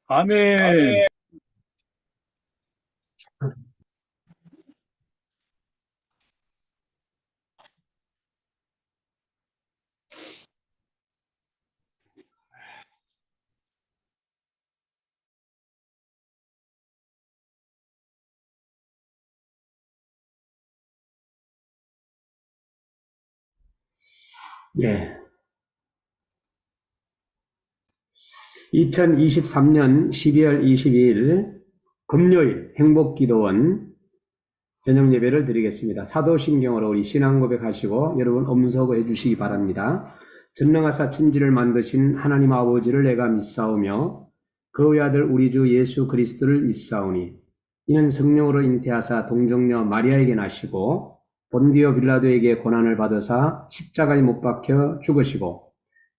아멘. 네. 2023년 12월 22일 금요일 행복기도원 저녁 예배를 드리겠습니다. 사도신경으로 우리 신앙 고백하시고 여러분 엄석해 주시기 바랍니다. 전능하사 천지를 만드신 하나님 아버지를 내가 믿사오며 그 외아들 우리 주 예수 그리스도를 믿사오니 이는 성령으로 잉태하사 동정녀 마리아에게 나시고 본디오 빌라도에게 고난을 받으사 십자가에 못 박혀 죽으시고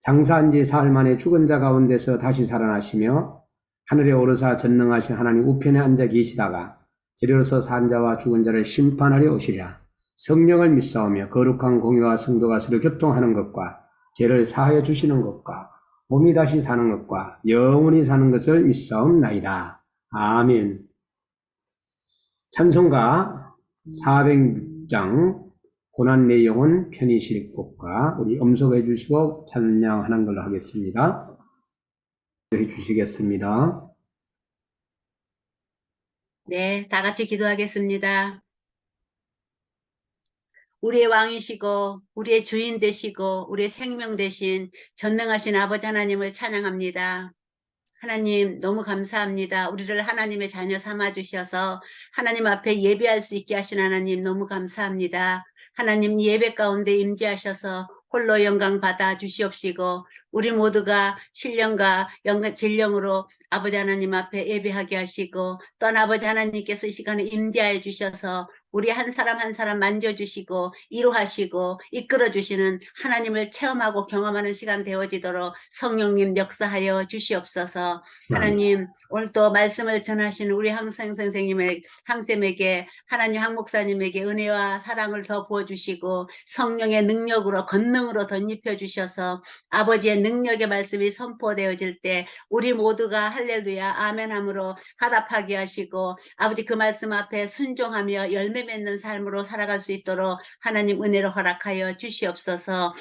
장사한 지 사흘 만에 죽은 자 가운데서 다시 살아나시며 하늘에 오르사 전능하신 하나님 우편에 앉아 계시다가 재료로서 산 자와 죽은 자를 심판하려 오시리라. 성령을 믿사오며 거룩한 공의와 성도가 서로 교통하는 것과 죄를 사하여 주시는 것과 몸이 다시 사는 것과 영원히 사는 것을 믿사옵나이다. 아멘. 찬송가 406장 고난 내용은 편히 쉴 곳과 우리 엄석해 주시고 찬양하는 걸로 하겠습니다. 해 주시겠습니다. 네, 다 같이 기도하겠습니다. 우리의 왕이시고 우리의 주인 되시고 우리의 생명 되신 전능하신 아버지 하나님을 찬양합니다. 하나님 너무 감사합니다. 우리를 하나님의 자녀 삼아주셔서 하나님 앞에 예배할 수 있게 하신 하나님 너무 감사합니다. 하나님 예배 가운데 임재하셔서 홀로 영광 받아 주시옵시고 우리 모두가 신령과 진령으로 아버지 하나님 앞에 예배하게 하시고 또한 아버지 하나님께서 이 시간에 임재하여 주셔서 우리 한 사람 한 사람 만져주시고 이루하시고 이끌어주시는 하나님을 체험하고 경험하는 시간 되어지도록 성령님 역사하여 주시옵소서. 하나님 오늘 또 말씀을 전하시는 우리 항상 선생님의 항쌤에게 하나님 항 목사님에게 은혜와 사랑을 더 부어주시고 성령의 능력으로 권능으로 덧입혀 주셔서 아버지의 능력의 말씀이 선포되어질 때 우리 모두가 할렐루야 아멘함으로 화답하게 하시고 아버지 그 말씀 앞에 순종하며 열매 맺는 삶으로 살아갈 수 있도록 하나님 은혜로 허락하여 주시옵소서.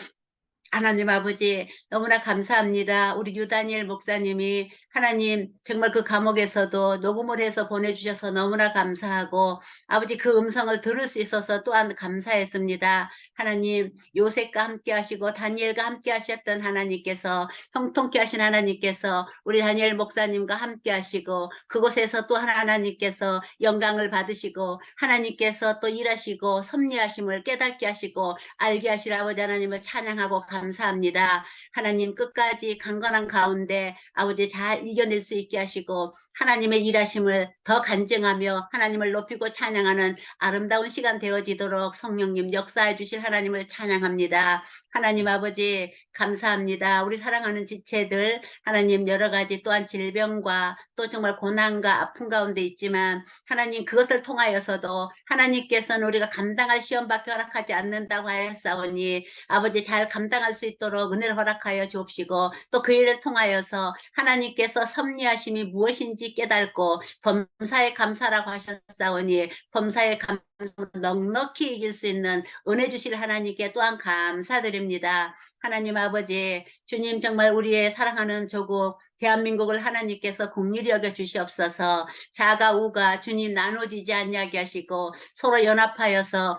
하나님 아버지 너무나 감사합니다. 우리 유다니엘 목사님이 하나님 정말 그 감옥에서도 녹음을 해서 보내주셔서 너무나 감사하고 아버지 그 음성을 들을 수 있어서 또한 감사했습니다. 하나님 요셉과 함께 하시고 다니엘과 함께 하셨던 하나님께서 형통케 하신 하나님께서 우리 다니엘 목사님과 함께 하시고 그곳에서 또 하나님께서 영광을 받으시고 하나님께서 또 일하시고 섭리하심을 깨닫게 하시고 알게 하실 아버지 하나님을 찬양하고 감사합니다. 하나님 끝까지 강건한 가운데 아버지 잘 이겨낼 수 있게 하시고 하나님의 일하심을 더 간증하며 하나님을 높이고 찬양하는 아름다운 시간 되어지도록 성령님 역사해 주실 하나님을 찬양합니다. 하나님 아버지 감사합니다. 우리 사랑하는 지체들 하나님 여러 가지 또한 질병과 또 정말 고난과 아픔 가운데 있지만 하나님 그것을 통하여서도 하나님께서는 우리가 감당할 시험밖에 허락하지 않는다고 하였사오니 아버지 잘 감당할 수 있도록 은혜를 허락하여 주옵시고 또 그 일을 통하여서 하나님께서 섭리하심이 무엇인지 깨닫고 범사에 감사라고 하셨사오니 범사에 감사로 넉넉히 이길 수 있는 은혜 주실 하나님께 또한 감사드립니다. 하나님 아버지 주님 정말 우리의 사랑하는 조국 대한민국을 하나님께서 긍휼히 여겨 주시옵소서. 자가 우가 주님 나눠지지 않게 하시고 서로 연합하여서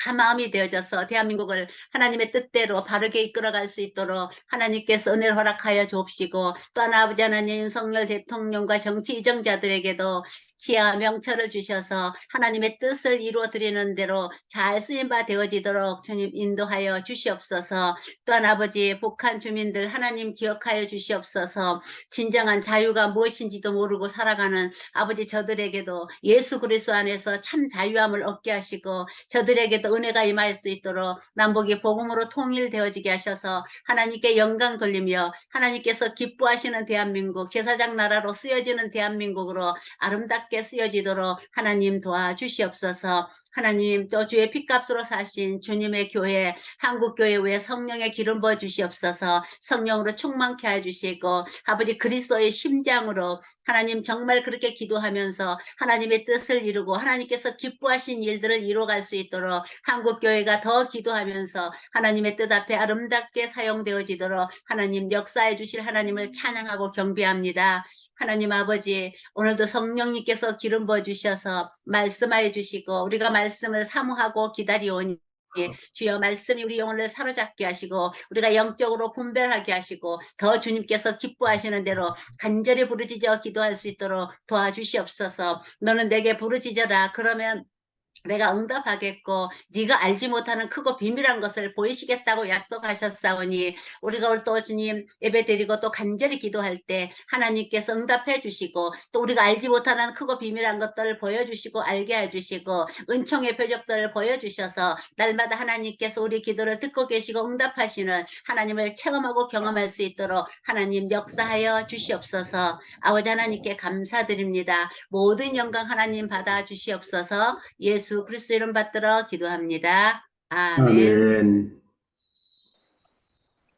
한 마음이 되어져서 대한민국을 하나님의 뜻대로 바르게 이끌어갈 수 있도록 하나님께서 은혜를 허락하여 주옵시고 또한 아버지 하나님 윤석열 대통령과 정치 이정자들에게도 지혜와 명철을 주셔서 하나님의 뜻을 이루어 드리는 대로 잘 쓰임바 되어지도록 주님 인도하여 주시옵소서. 또한 아버지 북한 주민들 하나님 기억하여 주시옵소서. 진정한 자유가 무엇인지도 모르고 살아가는 아버지 저들에게도 예수 그리스도 안에서 참 자유함을 얻게 하시고 저들에게도 은혜가 임할 수 있도록 남북이 복음으로 통일되어지게 하셔서 하나님께 영광 돌리며 하나님께서 기뻐하시는 대한민국 제사장 나라로 쓰여지는 대한민국으로 아름답게 쓰여지도록 하나님 도와주시옵소서. 하나님, 또 주의 피값으로 사신 주님의 교회, 한국교회 위에 성령의 기름 부어 주시옵소서. 성령으로 충만케 해주시고 아버지 그리스도의 심장으로 하나님 정말 그렇게 기도하면서 하나님의 뜻을 이루고 하나님께서 기뻐하신 일들을 이루어갈 수 있도록 한국교회가 더 기도하면서 하나님의 뜻 앞에 아름답게 사용되어지도록 하나님 역사해 주실 하나님을 찬양하고 경배합니다. 하나님 아버지, 오늘도 성령님께서 기름 부어 주셔서 말씀하여 주시고 우리가 말씀을 사모하고 기다리오니 주여 말씀이 우리 영혼을 사로잡게 하시고 우리가 영적으로 분별하게 하시고 더 주님께서 기뻐하시는 대로 간절히 부르짖어 기도할 수 있도록 도와주시옵소서. 너는 내게 부르짖어라. 그러면 내가 응답하겠고 네가 알지 못하는 크고 비밀한 것을 보이시겠다고 약속하셨사오니 우리가 오늘 또 주님 예배드리고 또 간절히 기도할 때 하나님께서 응답해 주시고 또 우리가 알지 못하는 크고 비밀한 것들을 보여주시고 알게 해주시고 은총의 표적들을 보여주셔서 날마다 하나님께서 우리 기도를 듣고 계시고 응답하시는 하나님을 체험하고 경험할 수 있도록 하나님 역사하여 주시옵소서. 아버지 하나님께 감사드립니다. 모든 영광 하나님 받아 주시옵소서. 예수 그리스도 이름 받들어 기도합니다. 아멘. 아멘.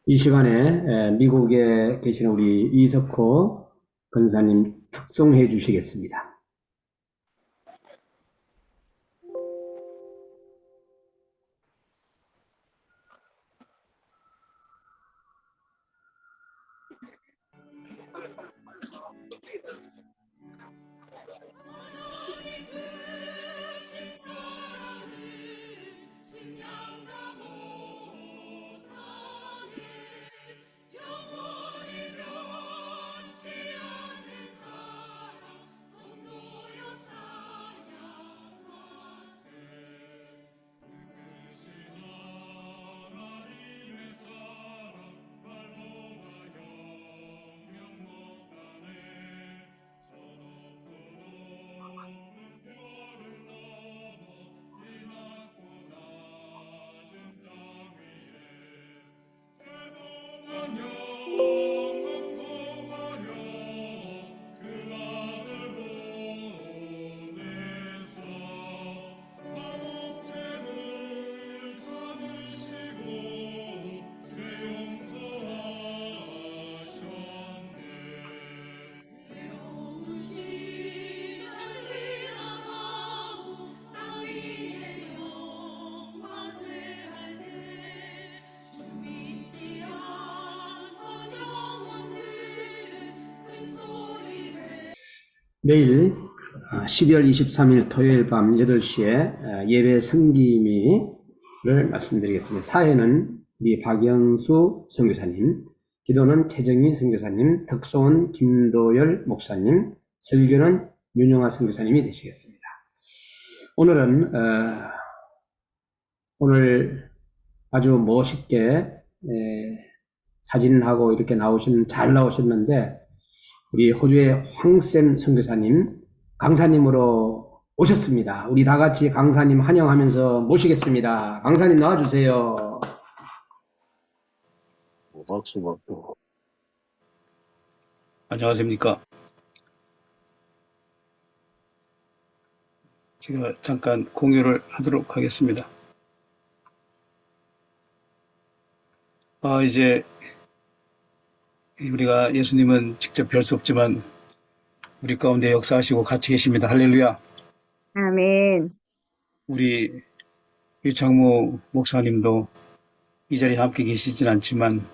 이 시간에 미국에 계시는 우리 이석호 권사님 특송해 주시겠습니다. 내일 12월 23일 토요일 밤 8시에 예배 성김이를 말씀드리겠습니다. 사회는 우리 박영수 선교사님, 기도는 최정희 선교사님, 특송은 김도열 목사님, 설교는 윤영아 선교사님이 되시겠습니다. 오늘은 오늘 아주 멋있게 사진하고 이렇게 잘 나오셨는데 우리 호주의 황쌤 선교사님, 강사님으로 오셨습니다. 우리 다 같이 강사님 환영하면서 모시겠습니다. 강사님 나와주세요. 박수. 안녕하십니까. 제가 잠깐 공유를 하도록 하겠습니다. 이제 우리가 예수님은 직접 뵐 수 없지만 우리 가운데 역사하시고 같이 계십니다. 할렐루야. 아멘. 우리 유창무 목사님도 이 자리에 함께 계시진 않지만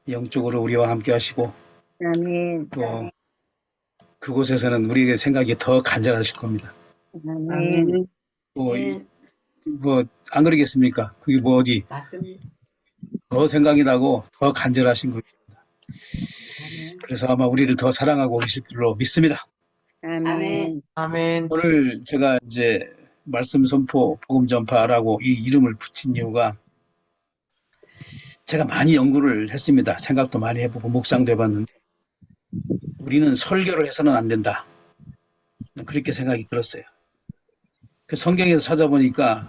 영적으로 우리와 함께 하시고 아멘. 또 그곳에서는 우리에게 생각이 더 간절하실 겁니다. 아멘. 안 그러겠습니까? 그게 어디 맞습니다. 더 생각이 나고 더 간절하신 겁니다. 그래서 아마 우리를 더 사랑하고 계실 줄로 믿습니다. 아멘. 아멘. 오늘 제가 이제 말씀 선포, 복음 전파라고 이 이름을 붙인 이유가 제가 많이 연구를 했습니다. 생각도 많이 해보고 묵상도 해봤는데 우리는 설교를 해서는 안 된다. 그렇게 생각이 들었어요. 그 성경에서 찾아보니까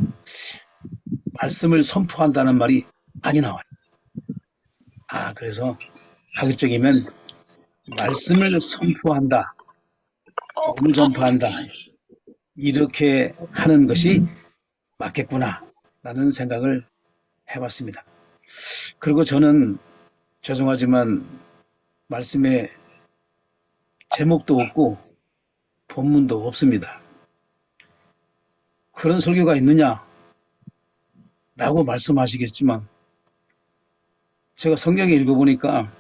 말씀을 선포한다는 말이 많이 나와요. 그래서 가급적이면 말씀을 선포한다, 복음을 전파한다 이렇게 하는 것이 맞겠구나라는 생각을 해봤습니다. 그리고 저는 죄송하지만 말씀에 제목도 없고 본문도 없습니다. 그런 설교가 있느냐라고 말씀하시겠지만 제가 성경에 읽어보니까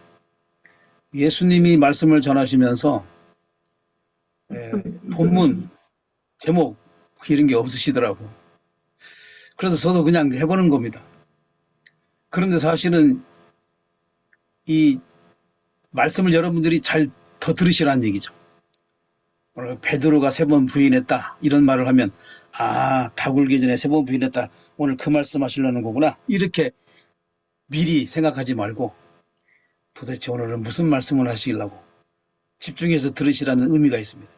예수님이 말씀을 전하시면서 본문, 제목 이런 게 없으시더라고. 그래서 저도 그냥 해보는 겁니다. 그런데 사실은 이 말씀을 여러분들이 잘 더 들으시라는 얘기죠. 오늘 베드로가 3번 부인했다 이런 말을 하면 다 굴기 전에 3번 부인했다. 오늘 그 말씀 하시려는 거구나. 이렇게 미리 생각하지 말고 도대체 오늘은 무슨 말씀을 하시려고 집중해서 들으시라는 의미가 있습니다.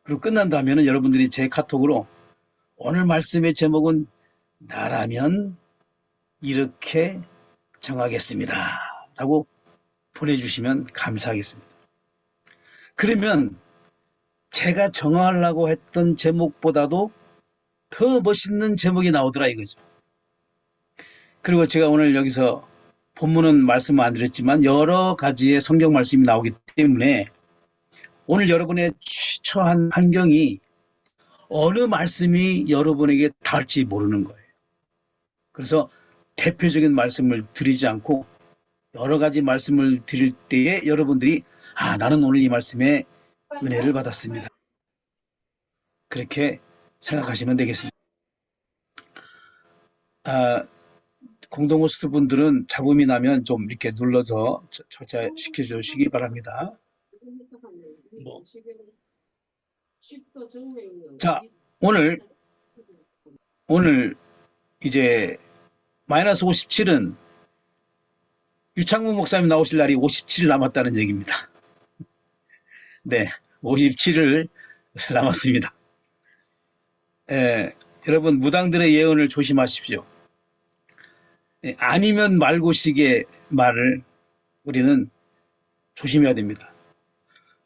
그리고 끝난 다음에는 여러분들이 제 카톡으로 오늘 말씀의 제목은 나라면 이렇게 정하겠습니다 라고 보내주시면 감사하겠습니다. 그러면 제가 정하려고 했던 제목보다도 더 멋있는 제목이 나오더라 이거죠. 그리고 제가 오늘 여기서 본문은 말씀을 안 드렸지만 여러 가지의 성경 말씀이 나오기 때문에 오늘 여러분의 처한 환경이 어느 말씀이 여러분에게 닿을지 모르는 거예요. 그래서 대표적인 말씀을 드리지 않고 여러 가지 말씀을 드릴 때에 여러분들이 나는 오늘 이 말씀에 은혜를 받았습니다. 그렇게 생각하시면 되겠습니다. 공동호스트 분들은 잡음이 나면 좀 이렇게 눌러서 처치시켜 주시기 바랍니다. 자, 오늘 이제 마이너스 57은 유창문 목사님 나오실 날이 57일 남았다는 얘기입니다. 네, 57일 남았습니다. 여러분 무당들의 예언을 조심하십시오. 아니면 말고식의 말을 우리는 조심해야 됩니다.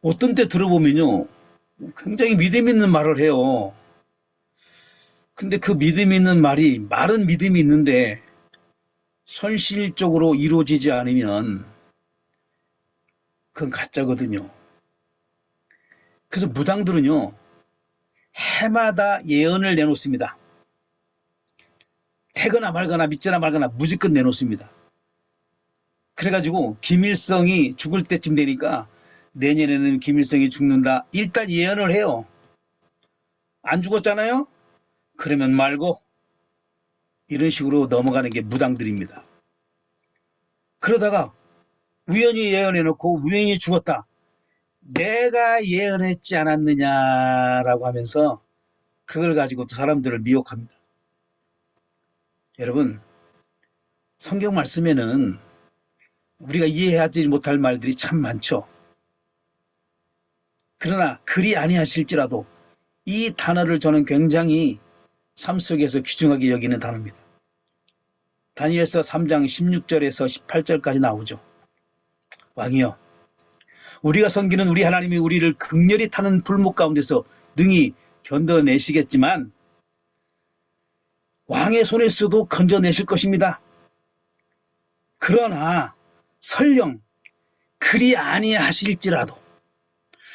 어떤 때 들어보면요 굉장히 믿음 있는 말을 해요. 근데 그 믿음 있는 말은 믿음이 있는데 현실적으로 이루어지지 않으면 그건 가짜거든요. 그래서 무당들은요 해마다 예언을 내놓습니다. 되거나 말거나 믿거나 말거나 무조건 내놓습니다. 그래가지고 김일성이 죽을 때쯤 되니까 내년에는 김일성이 죽는다. 일단 예언을 해요. 안 죽었잖아요? 그러면 말고 이런 식으로 넘어가는 게 무당들입니다. 그러다가 우연히 예언해놓고 우연히 죽었다. 내가 예언했지 않았느냐라고 하면서 그걸 가지고 또 사람들을 미혹합니다. 여러분 성경 말씀에는 우리가 이해하지 못할 말들이 참 많죠. 그러나 그리 아니하실지라도 이 단어를 저는 굉장히 삶 속에서 귀중하게 여기는 단어입니다. 다니엘서 3장 16절에서 18절까지 나오죠. 왕이여 우리가 섬기는 우리 하나님이 우리를 극렬히 타는 불목 가운데서 능히 견뎌내시겠지만 왕의 손에서도 건져내실 것입니다. 그러나 설령 그리 아니하실지라도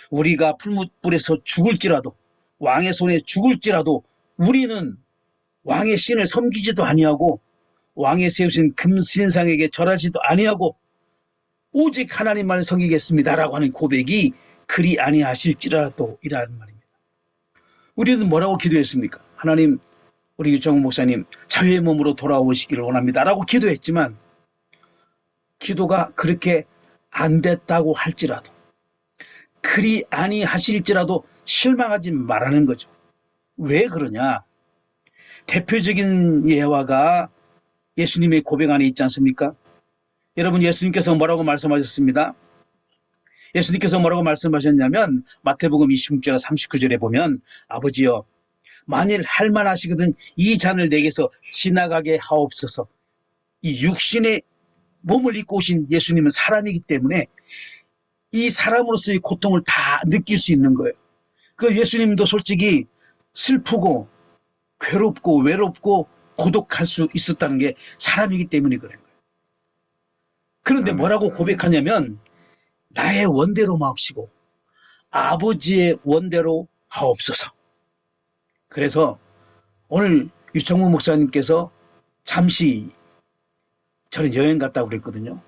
우리가 풀무불에서 죽을지라도 왕의 손에 죽을지라도 우리는 왕의 신을 섬기지도 아니하고 왕의 세우신 금신상에게 절하지도 아니하고 오직 하나님만 섬기겠습니다라고 하는 고백이 그리 아니하실지라도 이라는 말입니다. 우리는 뭐라고 기도했습니까? 하나님 우리 유정훈 목사님 자유의 몸으로 돌아오시기를 원합니다라고 기도했지만 기도가 그렇게 안 됐다고 할지라도 그리 아니하실지라도 실망하지 말라는 거죠. 왜 그러냐? 대표적인 예화가 예수님의 고백 안에 있지 않습니까? 여러분 예수님께서 뭐라고 말씀하셨습니다. 예수님께서 뭐라고 말씀하셨냐면 마태복음 26절 39절에 보면 아버지여 만일 할만하시거든 이 잔을 내게서 지나가게 하옵소서. 이 육신의 몸을 입고 오신 예수님은 사람이기 때문에 이 사람으로서의 고통을 다 느낄 수 있는 거예요. 그 예수님도 솔직히 슬프고 괴롭고 외롭고 고독할 수 있었다는 게 사람이기 때문에 그런 거예요. 그런데 뭐라고 고백하냐면 나의 원대로 마옵시고 아버지의 원대로 하옵소서. 그래서 오늘 유청무 목사님께서 잠시 저는 여행 갔다고 그랬거든요.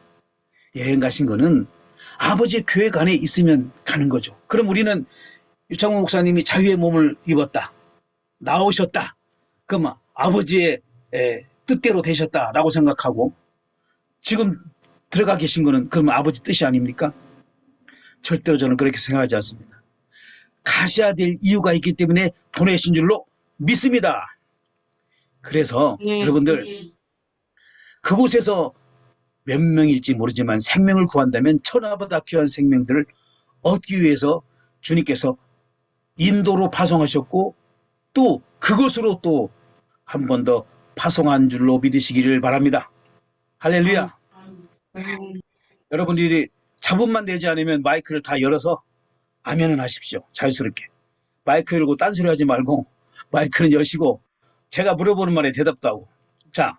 여행 가신 거는 아버지의 교회 안에 있으면 가는 거죠. 그럼 우리는 유창무 목사님이 자유의 몸을 입었다. 나오셨다. 그럼 아버지의 뜻대로 되셨다라고 생각하고 지금 들어가 계신 거는 그럼 아버지 뜻이 아닙니까? 절대로 저는 그렇게 생각하지 않습니다. 가셔야 될 이유가 있기 때문에 보내신 줄로 믿습니다. 그래서 여러분들 그곳에서 몇 명일지 모르지만 생명을 구한다면 천하보다 귀한 생명들을 얻기 위해서 주님께서 인도로 파송하셨고 또 그것으로 또 한 번 더 파송한 줄로 믿으시기를 바랍니다. 할렐루야. 여러분들이 자본만 내지 않으면 마이크를 다 열어서 아멘을 하십시오. 자유스럽게. 마이크 열고 딴소리 하지 말고 마이크는 여시고 제가 물어보는 말에 대답도 하고. 자,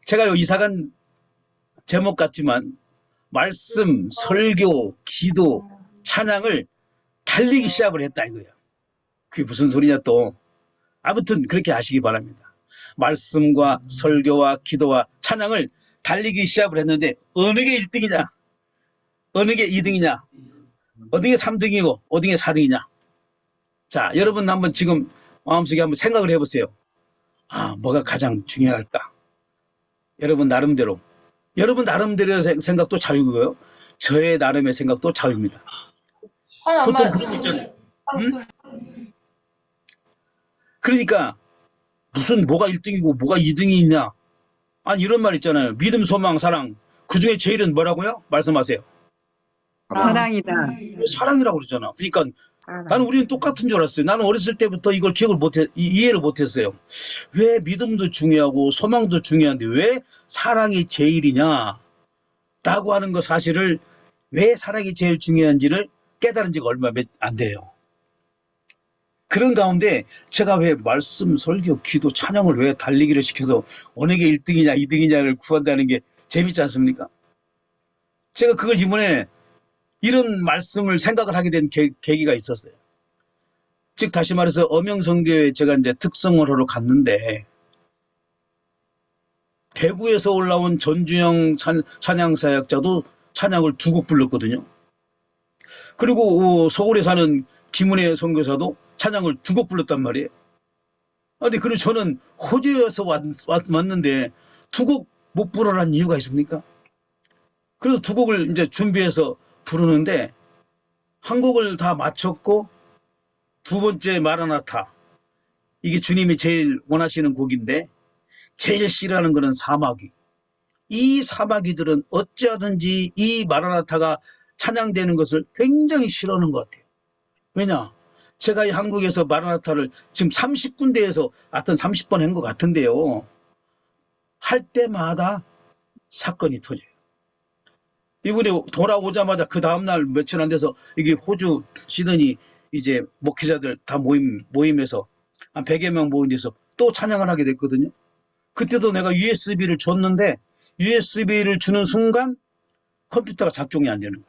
제가 이사간 제목 같지만 말씀, 설교, 기도, 찬양을 달리기 시작을 했다 이거예요. 그게 무슨 소리냐 또. 아무튼 그렇게 하시기 바랍니다. 말씀과 설교와 기도와 찬양을 달리기 시작을 했는데 어느 게 1등이냐? 어느 게 2등이냐? 어느 게 3등이고 어느 게 4등이냐? 자, 여러분 한번 지금 마음속에 한번 생각을 해보세요. 아, 뭐가 가장 중요할까? 여러분 나름대로 생각도 자유고요. 저의 나름의 생각도 자유입니다. 보통 그런 거 있잖아요. 응? 그러니까 무슨 뭐가 1등이고 뭐가 2등이 있냐? 아니 이런 말 있잖아요. 믿음, 소망, 사랑. 그중에 제일은 뭐라고요? 말씀하세요. 사랑이다. 사랑이라고 그러잖아. 그러니까 나는 우리는 똑같은 줄 알았어요. 나는 어렸을 때부터 이걸 이해를 못했어요. 왜 믿음도 중요하고 소망도 중요한데 왜 사랑이 제일이냐? 라고 하는 거 사실을 왜 사랑이 제일 중요한지를 깨달은 지가 얼마 안 돼요. 그런 가운데 제가 왜 말씀, 설교, 기도, 찬양을 왜 달리기를 시켜서 어느 게 1등이냐 2등이냐를 구한다는 게 재밌지 않습니까? 제가 그걸 이번에 이런 말씀을 생각을 하게 된 계기가 있었어요. 즉 다시 말해서 엄영선교회 제가 이제 특성을 하러 갔는데 대구에서 올라온 전주영 찬양사역자도 찬양을 2곡 불렀거든요. 그리고 서울에 사는 김은혜 선교사도 찬양을 2곡 불렀단 말이에요. 근데 그럼 저는 호주에서 왔는데 2곡 못 부르라는 이유가 있습니까? 그래서 2곡을 이제 준비해서 부르는데 한 곡을 다 마쳤고 두 번째 마라나타, 이게 주님이 제일 원하시는 곡인데 제일 싫어하는 거는 사마귀. 이 사마귀들은 어찌하든지 이 마라나타가 찬양되는 것을 굉장히 싫어하는 것 같아요. 왜냐? 제가 이 한국에서 마라나타를 지금 30군데에서 하여튼 30번 한 것 같은데요. 할 때마다 사건이 터져요. 이분이 돌아오자마자 그 다음날 며칠 안 돼서 이게 호주 시드니 이제 목회자들 다 모임에서 한 100여 명 모인 데서 또 찬양을 하게 됐거든요. 그때도 내가 USB를 줬는데 USB를 주는 순간 컴퓨터가 작동이 안 되는 거예요.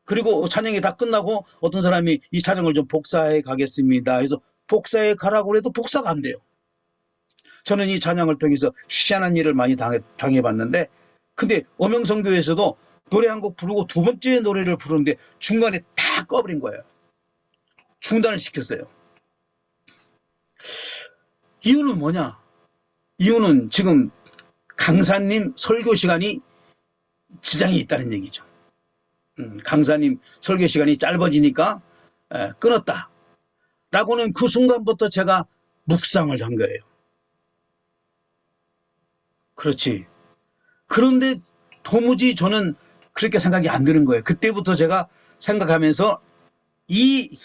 그리고 찬양이 다 끝나고 어떤 사람이 이 찬양을 좀 복사해 가겠습니다 해서 복사해 가라고 해도 복사가 안 돼요. 저는 이 찬양을 통해서 희한한 일을 많이 당해봤는데 근데 엄영선교에서도 노래 한 곡 부르고 두 번째 노래를 부르는데 중간에 다 꺼버린 거예요. 중단을 시켰어요. 이유는 뭐냐? 이유는 지금 강사님 설교 시간이 지장이 있다는 얘기죠. 강사님 설교 시간이 짧아지니까 끊었다. 라고는 그 순간부터 제가 묵상을 한 거예요. 그렇지. 그런데 도무지 저는 그렇게 생각이 안 드는 거예요. 그때부터 제가 생각하면서 이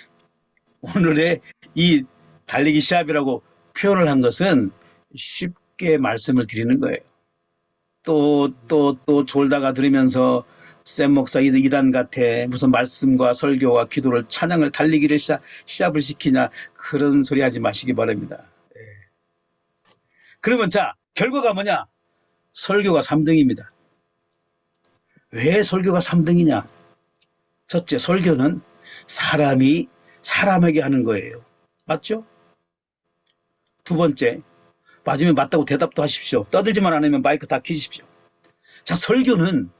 오늘의 이 달리기 시합이라고 표현을 한 것은 쉽게 말씀을 드리는 거예요. 또 졸다가 들으면서 샘 목사 이단 같아 무슨 말씀과 설교와 기도를 찬양을 달리기를 시합을 시키냐 그런 소리 하지 마시기 바랍니다. 예. 그러면 자 결과가 뭐냐? 설교가 3등입니다. 왜 설교가 3등이냐? 첫째, 설교는 사람이 사람에게 하는 거예요. 맞죠? 두 번째, 맞으면 맞다고 대답도 하십시오. 떠들지만 않으면 마이크 다 켜십시오. 자, 설교는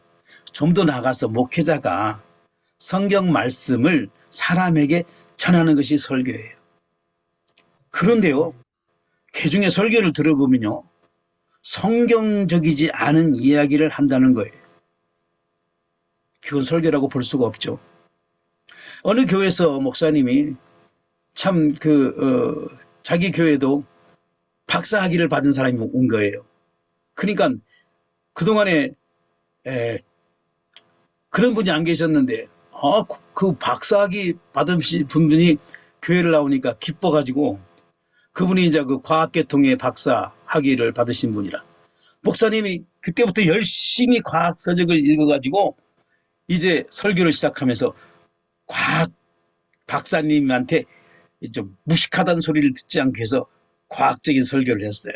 좀 더 나아가서 목회자가 성경 말씀을 사람에게 전하는 것이 설교예요. 그런데요, 개중에 설교를 들어보면요, 성경적이지 않은 이야기를 한다는 거예요. 그건 설교라고 볼 수가 없죠. 어느 교회에서 목사님이 참 자기 교회도 박사학위를 받은 사람이 온 거예요. 그러니까 그동안에 그런 분이 안 계셨는데 그 박사학위 받으신 분이 교회를 나오니까 기뻐가지고 그분이 이제 그 과학계통의 박사 학위를 받으신 분이라 목사님이 그때부터 열심히 과학 서적을 읽어가지고 이제 설교를 시작하면서 과학 박사님한테 좀 무식하다는 소리를 듣지 않기 위해서 과학적인 설교를 했어요.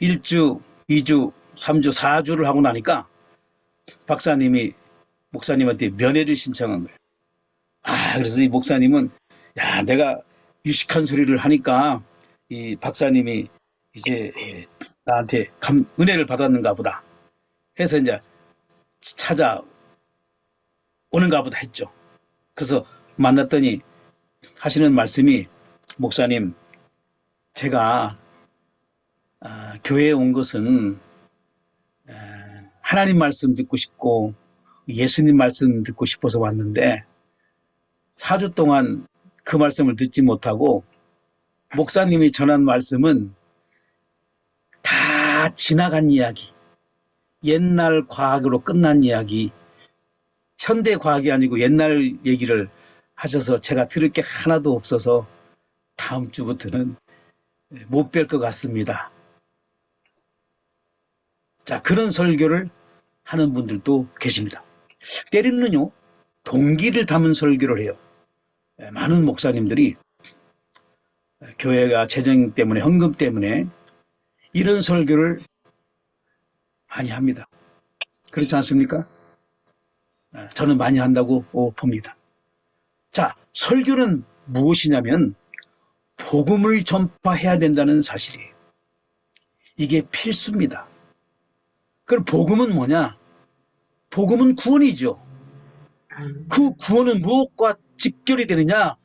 1주, 2주, 3주, 4주를 하고 나니까 박사님이 목사님한테 면회를 신청한 거예요. 그래서 이 목사님은 야, 내가 유식한 소리를 하니까 이 박사님이 이제 나한테 은혜를 받았는가 보다 해서 이제 찾아오는가 보다 했죠. 그래서 만났더니 하시는 말씀이 목사님, 제가 교회에 온 것은 하나님 말씀 듣고 싶고 예수님 말씀 듣고 싶어서 왔는데 4주 동안 그 말씀을 듣지 못하고 목사님이 전한 말씀은 다 지나간 이야기, 옛날 과학으로 끝난 이야기, 현대 과학이 아니고 옛날 얘기를 하셔서 제가 들을 게 하나도 없어서 다음 주부터는 못 뵐 것 같습니다. 자, 그런 설교를 하는 분들도 계십니다. 때로는요, 동기를 담은 설교를 해요. 많은 목사님들이 교회가 재정 때문에, 헌금 때문에 이런 설교를 많이 합니다. 그렇지 않습니까? 저는 많이 한다고 봅니다. 자, 설교는 무엇이냐면 복음을 전파해야 된다는 사실이에요. 이게 필수입니다. 그럼 복음은 뭐냐? 복음은 구원이죠. 그 구원은 무엇과 직결이 되느냐?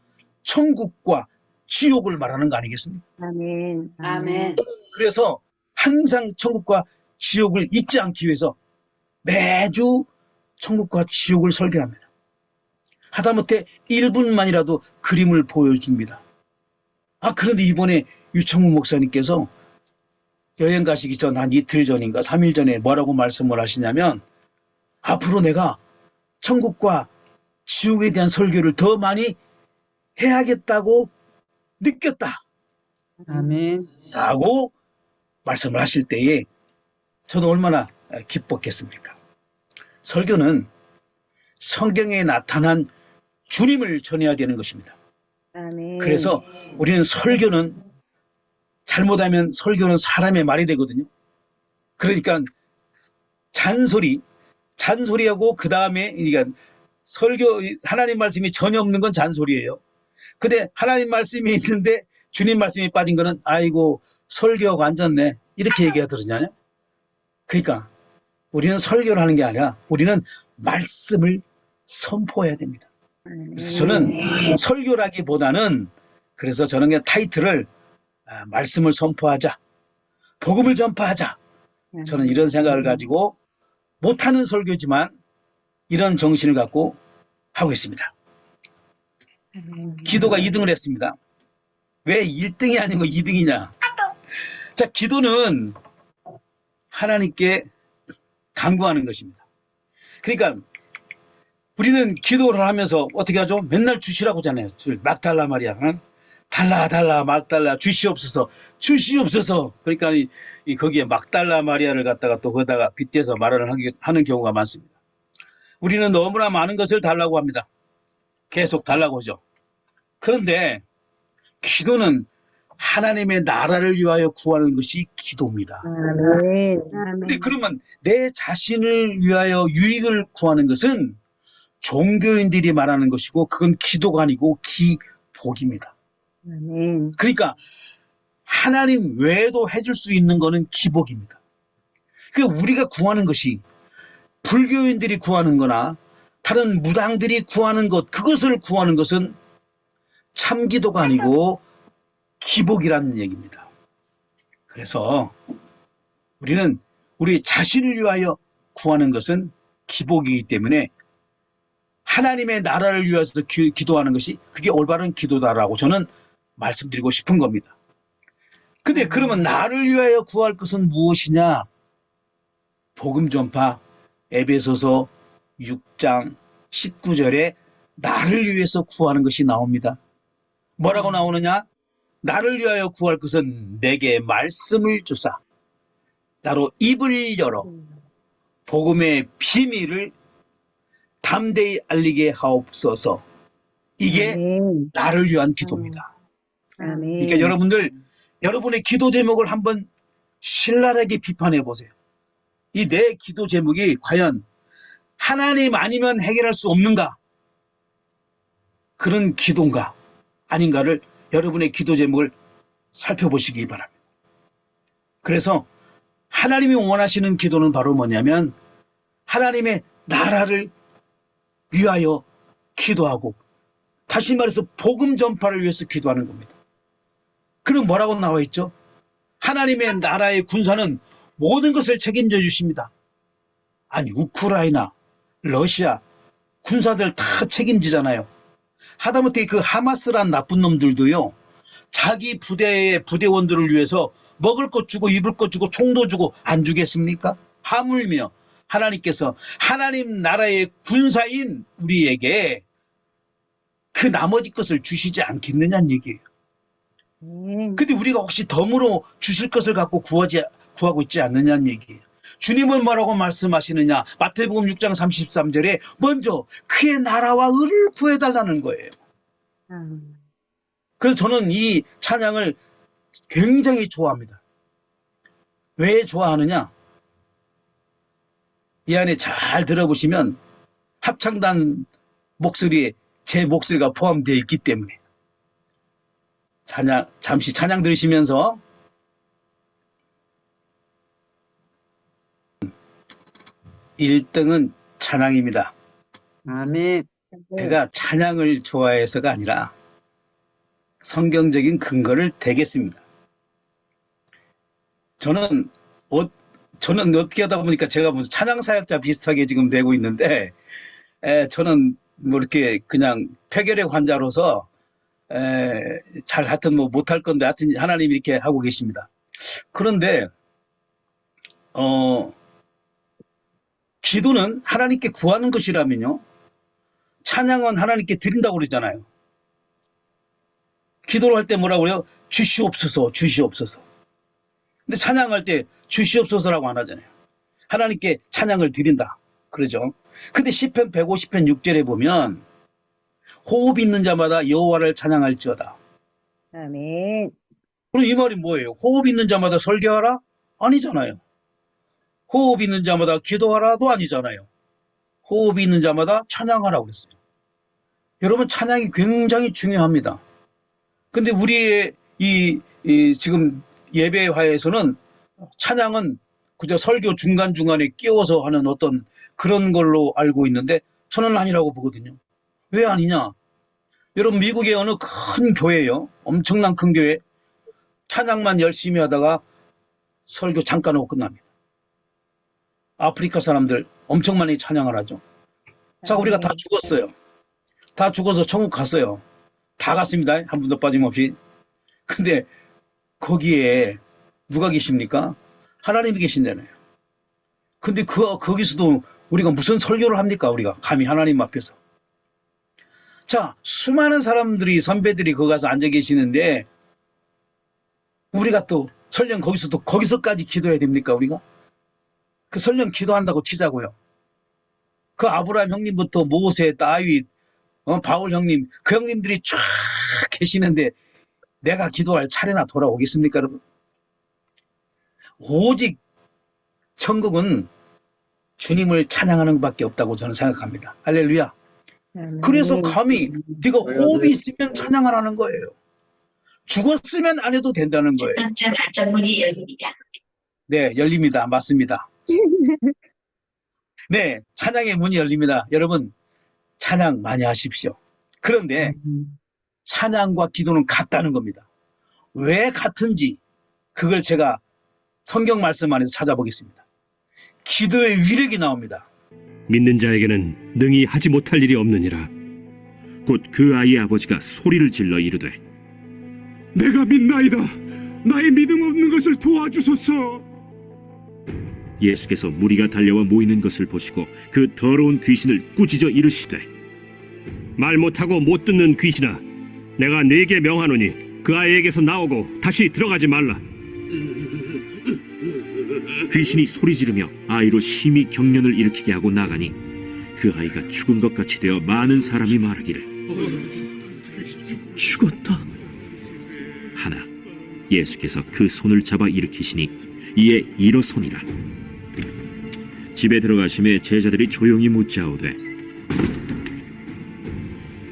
천국과 지옥을 말하는 거 아니겠습니까? 아멘. 아멘. 그래서 항상 천국과 지옥을 잊지 않기 위해서 매주 천국과 지옥을 설계합니다. 하다못해 1분만이라도 그림을 보여줍니다. 그런데 이번에 유청무 목사님께서 여행 가시기 전 한 이틀 전인가 3일 전에 뭐라고 말씀을 하시냐면 앞으로 내가 천국과 지옥에 대한 설교를 더 많이 해야겠다고 느꼈다. 아멘. 라고 말씀을 하실 때에 저는 얼마나 기뻤겠습니까? 설교는 성경에 나타난 주님을 전해야 되는 것입니다. 아멘. 그래서 우리는 잘못하면 설교는 사람의 말이 되거든요. 그러니까 잔소리하고 그 다음에 그러니까 설교 하나님 말씀이 전혀 없는 건 잔소리예요. 근데 하나님 말씀이 있는데 주님 말씀이 빠진 거는 아이고 설교가 안 졌네 이렇게 얘기하더라고요. 그러니까 우리는 설교를 하는 게 아니라 우리는 말씀을 선포해야 됩니다. 그래서 저는 설교라기보다는 그래서 저는 그냥 타이틀을 말씀을 선포하자, 복음을 전파하자. 저는 이런 생각을 가지고 못하는 설교지만 이런 정신을 갖고 하고 있습니다. 기도가 2등을 했습니다. 왜 1등이 아니고 2등이냐? 자, 기도는 하나님께 간구하는 것입니다. 그러니까 우리는 기도를 하면서 어떻게 하죠? 맨날 주시라고 하잖아요. 막 달라 말이야. 달라 막 달라 주시옵소서 주시옵소서. 그러니까 거기에 막 달라 마리아를 갖다가 또 거기다가 빗대서 말을 하는 경우가 많습니다. 우리는 너무나 많은 것을 달라고 합니다. 계속 달라고 하죠. 그런데 기도는 하나님의 나라를 위하여 구하는 것이 기도입니다. 아멘. 근데 그러면 내 자신을 위하여 유익을 구하는 것은 종교인들이 말하는 것이고 그건 기도가 아니고 기복입니다. 아멘. 그러니까 하나님 외에도 해줄 수 있는 것은 기복입니다. 그러니까 우리가 구하는 것이 불교인들이 구하는 거나 다른 무당들이 구하는 것, 그것을 구하는 것은 참 기도가 아니고 기복이라는 얘기입니다. 그래서 우리는 우리 자신을 위하여 구하는 것은 기복이기 때문에 하나님의 나라를 위해서 기도하는 것이 그게 올바른 기도다라고 저는 말씀드리고 싶은 겁니다. 근데 그러면 나를 위하여 구할 것은 무엇이냐? 복음 전파 에베소서 6장 19절에 나를 위해서 구하는 것이 나옵니다. 뭐라고 나오느냐? 나를 위하여 구할 것은 내게 말씀을 주사 나로 입을 열어 복음의 비밀을 담대히 알리게 하옵소서. 이게 아멘. 나를 위한 기도입니다. 아멘. 그러니까 여러분들 여러분의 기도 제목을 한번 신랄하게 비판해 보세요. 이 내 기도 제목이 과연 하나님 아니면 해결할 수 없는가? 그런 기도인가? 아닌가를 여러분의 기도 제목을 살펴보시기 바랍니다. 그래서 하나님이 원하시는 기도는 바로 뭐냐면 하나님의 나라를 위하여 기도하고 다시 말해서 복음 전파를 위해서 기도하는 겁니다. 그럼 뭐라고 나와 있죠? 하나님의 나라의 군사는 모든 것을 책임져 주십니다. 아니 우크라이나, 러시아 군사들 다 책임지잖아요. 하다못해 그 하마스란 나쁜 놈들도요. 자기 부대의 부대원들을 위해서 먹을 것 주고 입을 것 주고 총도 주고 안 주겠습니까? 하물며 하나님께서 하나님 나라의 군사인 우리에게 그 나머지 것을 주시지 않겠느냐는 얘기예요. 근데 우리가 혹시 덤으로 주실 것을 갖고 구하고 있지 않느냐는 얘기예요. 주님은 뭐라고 말씀하시느냐? 마태복음 6장 33절에 먼저 그의 나라와 의를 구해달라는 거예요. 그래서 저는 이 찬양을 굉장히 좋아합니다. 왜 좋아하느냐? 이 안에 잘 들어보시면 합창단 목소리에 제 목소리가 포함되어 있기 때문에 잠시 찬양 들으시면서 1등은 찬양입니다. 아멘. 제가 찬양을 좋아해서가 아니라 성경적인 근거를 대겠습니다. 저는 어떻게 하다 보니까 제가 무슨 찬양 사역자 비슷하게 지금 되고 있는데 저는 뭐 이렇게 그냥 폐결핵 환자로서 잘 하여튼 뭐 못할 건데 하여튼 하나님이 이렇게 하고 계십니다. 그런데 기도는 하나님께 구하는 것이라면요. 찬양은 하나님께 드린다고 그러잖아요. 기도를 할 때 뭐라고 그래요? 주시옵소서, 주시옵소서. 근데 찬양할 때 주시옵소서라고 안 하잖아요. 하나님께 찬양을 드린다. 그러죠. 근데 시편 150편 6절에 보면 호흡 있는 자마다 여호와를 찬양할지어다. 아멘. 그럼 이 말이 뭐예요? 호흡 있는 자마다 설교하라? 아니잖아요. 호흡 있는 자마다 기도하라도 아니잖아요. 호흡 있는 자마다 찬양하라고 그랬어요. 여러분 찬양이 굉장히 중요합니다. 근데 우리의 지금 예배화에서는 찬양은 그저 설교 중간중간에 끼워서 하는 어떤 그런 걸로 알고 있는데 저는 아니라고 보거든요. 왜 아니냐? 여러분 미국의 어느 큰 교회요. 엄청난 큰 교회. 찬양만 열심히 하다가 설교 잠깐 하고 끝납니다. 아프리카 사람들 엄청 많이 찬양을 하죠. 자, 우리가 다 죽었어요. 다 죽어서 천국 갔어요. 다 갔습니다. 한 분도 빠짐없이. 근데 거기에 누가 계십니까? 하나님이 계신다네요. 근데 거기서도 우리가 무슨 설교를 합니까? 우리가 감히 하나님 앞에서. 자, 수많은 사람들이, 선배들이 거기 가서 앉아 계시는데, 우리가 또 설령 거기서까지 기도해야 됩니까, 우리가? 그 설령 기도한다고 치자고요. 그 아브라함 형님부터 모세, 다윗, 바울 형님, 그 형님들이 쫙 계시는데 내가 기도할 차례나 돌아오겠습니까, 여러분? 오직 천국은 주님을 찬양하는 것밖에 없다고 저는 생각합니다. 할렐루야. 그래서 감히 네가 호흡이 있으면 찬양을 하는 거예요. 죽었으면 안 해도 된다는 거예요. 발전문이 열립니다. 네, 열립니다. 맞습니다. 네, 찬양의 문이 열립니다. 여러분, 찬양 많이 하십시오. 그런데 찬양과 기도는 같다는 겁니다. 왜 같은지 그걸 제가 성경 말씀 안에서 찾아보겠습니다. 기도의 위력이 나옵니다. 믿는 자에게는 능히 하지 못할 일이 없느니라. 곧 그 아이의 아버지가 소리를 질러 이르되 내가 믿나이다. 나의 믿음 없는 것을 도와주소서. 예수께서 무리가 달려와 모이는 것을 보시고 그 더러운 귀신을 꾸짖어 이르시되 말 못하고 못 듣는 귀신아, 내가 네게 명하노니 그 아이에게서 나오고 다시 들어가지 말라. 귀신이 소리 지르며 아이로 심히 경련을 일으키게 하고 나가니 그 아이가 죽은 것 같이 되어 많은 사람이 말하기를 죽었다 하나 예수께서 그 손을 잡아 일으키시니 이에 일어서니라. 집에 들어가심에 제자들이 조용히 묻자오되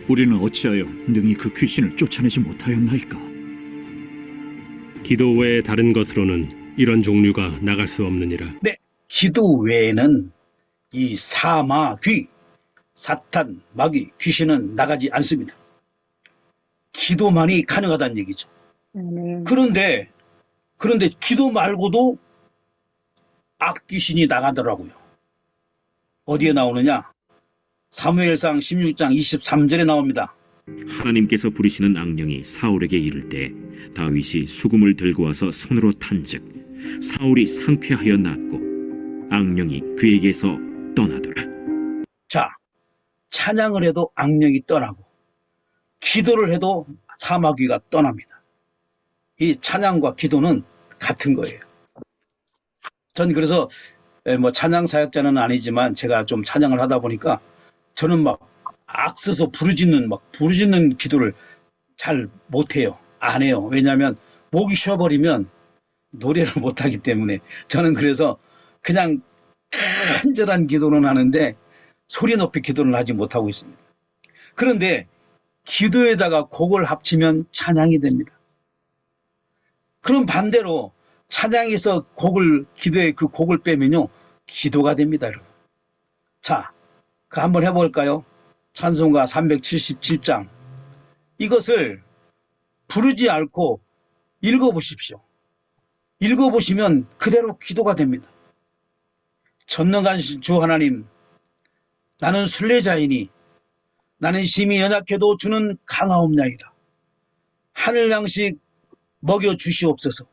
우리는 어찌하여 능히 그 귀신을 쫓아내지 못하였나이까? 기도 외에 다른 것으로는 이런 종류가 나갈 수 없느니라. 네, 기도 외에는 이 사마, 귀, 사탄, 마귀, 귀신은 나가지 않습니다. 기도만이 가능하다는 얘기죠. 그런데 기도 말고도 악귀신이 나가더라고요. 어디에 나오느냐? 사무엘상 16장 23절에 나옵니다. 하나님께서 부리시는 악령이 사울에게 이를 때 다윗이 수금을 들고 와서 손으로 탄즉 사울이 상쾌하여 낫고 악령이 그에게서 떠나더라. 자, 찬양을 해도 악령이 떠나고 기도를 해도 사마귀가 떠납니다. 이 찬양과 기도는 같은 거예요. 전 그래서 뭐 찬양 사역자는 아니지만 제가 좀 찬양을 하다 보니까 저는 막 악써서 부르짖는 기도를 잘 못해요. 안 해요. 왜냐하면 목이 쉬어버리면 노래를 못하기 때문에 저는 그래서 그냥 간절한 기도는 하는데 소리 높이 기도는 하지 못하고 있습니다. 그런데 기도에다가 곡을 합치면 찬양이 됩니다. 그럼 반대로 찬양에서 기도에 그 곡을 빼면요 기도가 됩니다, 여러분. 자, 그 한번 해볼까요? 찬송가 377장. 이것을 부르지 않고 읽어보십시오. 읽어보시면 그대로 기도가 됩니다. 전능하신 주 하나님, 나는 순례자이니 나는 심히 연약해도 주는 강하옵나이다. 하늘 양식 먹여 주시옵소서.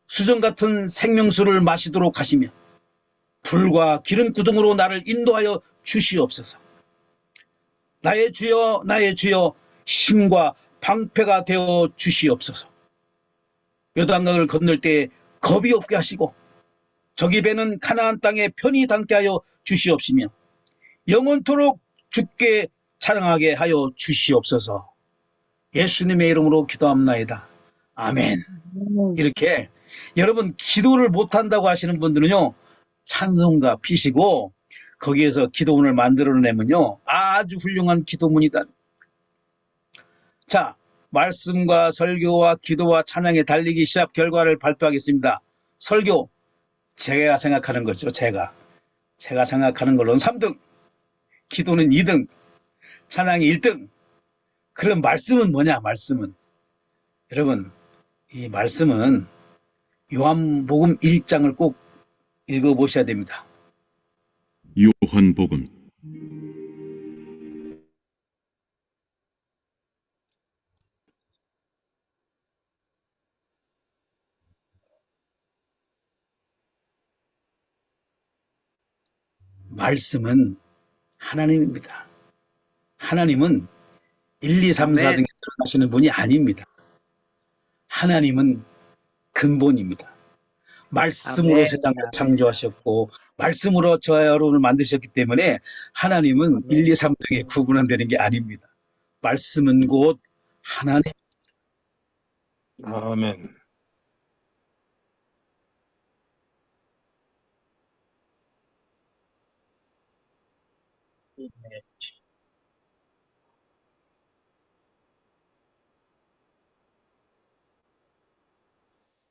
수정 같은 생명수를 마시도록 하시며 불과 기름 구덩으로 나를 인도하여 주시옵소서. 나의 주여, 나의 주여, 힘과 방패가 되어 주시옵소서. 요단강을 건널 때 겁이 없게 하시고 저기 배는 가나안 땅에 편히 담게 하여 주시옵시며 영원토록 주께 찬양하게 하여 주시옵소서. 예수님의 이름으로 기도합나이다. 아멘. 이렇게 여러분 기도를 못한다고 하시는 분들은요 찬송가 피시고 거기에서 기도문을 만들어내면요 아주 훌륭한 기도문이다. 자, 말씀과 설교와 기도와 찬양의 달리기 시합 결과를 발표하겠습니다. 설교 제가 생각하는 거죠. 제가 생각하는 걸로는 3등, 기도는 2등, 찬양이 1등. 그럼 말씀은 뭐냐? 말씀은 여러분 이 말씀은 요한복음 1장을 꼭 읽어보셔야 됩니다. 요한복음 말씀은 하나님입니다. 하나님은 1, 2, 3, 4 아멘. 등에 들어가시는 분이 아닙니다. 하나님은 근본입니다. 말씀으로 아멘. 세상을 창조하셨고 말씀으로 저와 여러분을 만드셨기 때문에 하나님은 1, 2, 3 등에 구분되는 게 아닙니다. 말씀은 곧 하나님. 아멘.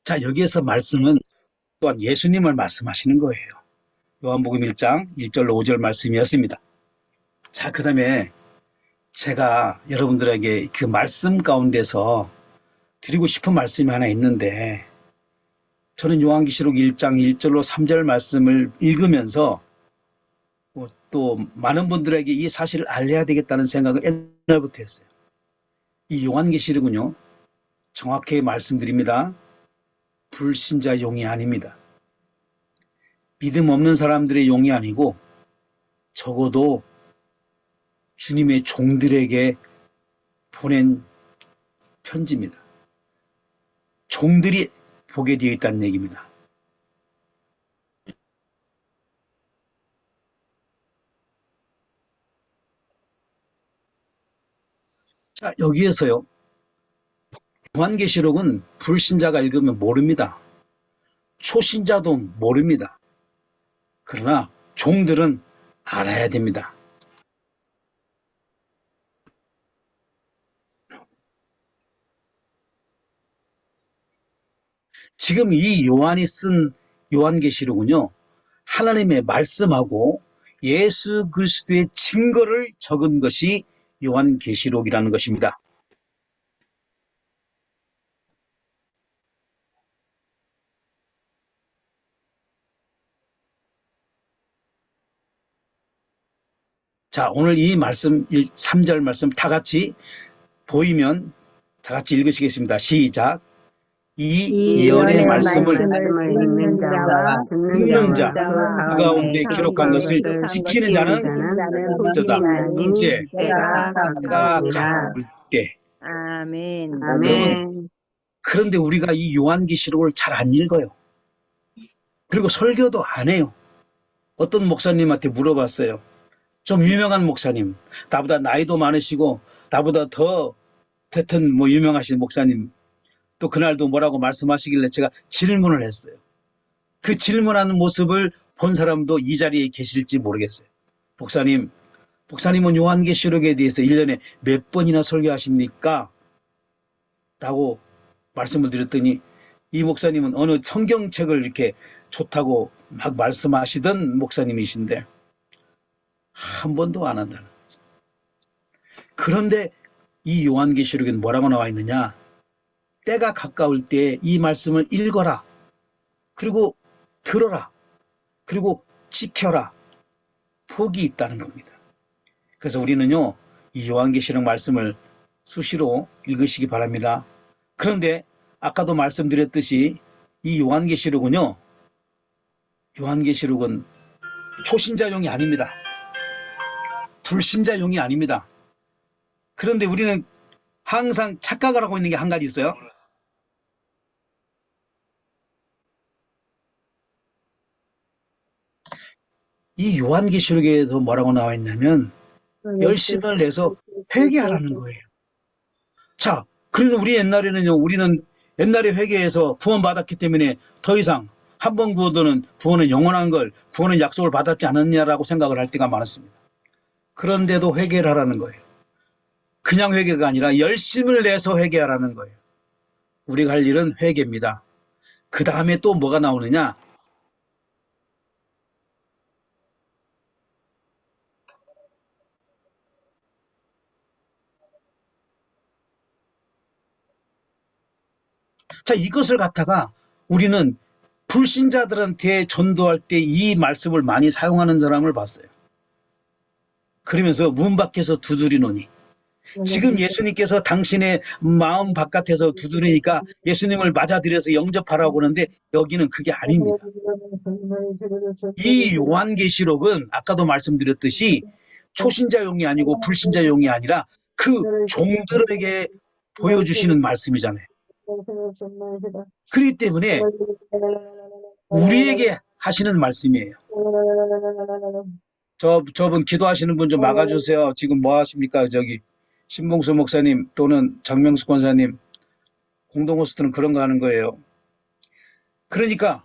자, 여기에서 말씀은 또한 예수님을 말씀하시는 거예요. 요한복음 1장 1절로 5절 말씀이었습니다. 자, 그 다음에 제가 여러분들에게 그 말씀 가운데서 드리고 싶은 말씀이 하나 있는데, 저는 요한계시록 1장 1절로 3절 말씀을 읽으면서 또 많은 분들에게 이 사실을 알려야 되겠다는 생각을 옛날부터 했어요. 이 요한계시록은요, 정확하게 말씀드립니다. 불신자 용이 아닙니다. 믿음 없는 사람들의 용이 아니고 적어도 주님의 종들에게 보낸 편지입니다. 종들이 보게 되어 있다는 얘기입니다. 자, 여기에서요, 요한계시록은 불신자가 읽으면 모릅니다. 초신자도 모릅니다. 그러나 종들은 알아야 됩니다. 지금 이 요한이 쓴 요한계시록은요, 하나님의 말씀하고 예수 그리스도의 증거를 적은 것이 요한계시록이라는 것입니다. 자, 오늘 이 말씀 3절 말씀 다 같이 보이면 다 같이 읽으시겠습니다. 시작. 이 예언의 말씀을 읽는 자와 듣는 자, 그 그 가운데 기록한 것을 지키는 자는 복되다. 이제 때가 때가 가까우니라. 가까울 때. 아멘. 여러분, 그런데 우리가 이 요한계시록을 잘 안 읽어요. 그리고 설교도 안 해요. 어떤 목사님한테 물어봤어요. 좀 유명한 목사님, 나보다 나이도 많으시고 나보다 더 대튼 뭐 유명하신 목사님, 또 그날도 뭐라고 말씀하시길래 제가 질문을 했어요. 그 질문하는 모습을 본 사람도 이 자리에 계실지 모르겠어요. 목사님은 요한계시록에 대해서 1년에 몇 번이나 설교하십니까? 라고 말씀을 드렸더니 이 목사님은 어느 성경책을 이렇게 좋다고 막 말씀하시던 목사님이신데 한 번도 안 한다는 거죠. 그런데 이 요한계시록에는 뭐라고 나와 있느냐? 때가 가까울 때 이 말씀을 읽어라. 그리고 들어라. 그리고 지켜라. 복이 있다는 겁니다. 그래서 우리는요, 이 요한계시록 말씀을 수시로 읽으시기 바랍니다. 그런데 아까도 말씀드렸듯이 이 요한계시록은 초신자용이 아닙니다. 불신자용이 아닙니다. 그런데 우리는 항상 착각을 하고 있는 게 한 가지 있어요. 이 요한계시록에서 뭐라고 나와 있냐면 열심을 내서 회개하라는 거예요. 자, 그러면 우리는 옛날에 회개해서 구원받았기 때문에 더 이상 한 번 구원은 영원한 걸, 구원은 약속을 받았지 않았냐라고 생각을 할 때가 많았습니다. 그런데도 회개를 하라는 거예요. 그냥 회개가 아니라 열심을 내서 회개하라는 거예요. 우리가 할 일은 회개입니다. 그 다음에 또 뭐가 나오느냐? 자, 이것을 갖다가 우리는 불신자들한테 전도할 때 이 말씀을 많이 사용하는 사람을 봤어요. 그러면서 문 밖에서 두드리노니, 지금 예수님께서 당신의 마음 바깥에서 두드리니까 예수님을 맞아들여서 영접하라고 하는데 여기는 그게 아닙니다. 이 요한계시록은 아까도 말씀드렸듯이 초신자용이 아니고 불신자용이 아니라 그 종들에게 보여주시는 말씀이잖아요. 그렇기 때문에 우리에게 하시는 말씀이에요. 저분 기도하시는 분 좀 막아주세요. 지금 뭐 하십니까? 저기 신봉수 목사님 또는 장명수 권사님, 공동호스트는 그런 거 하는 거예요. 그러니까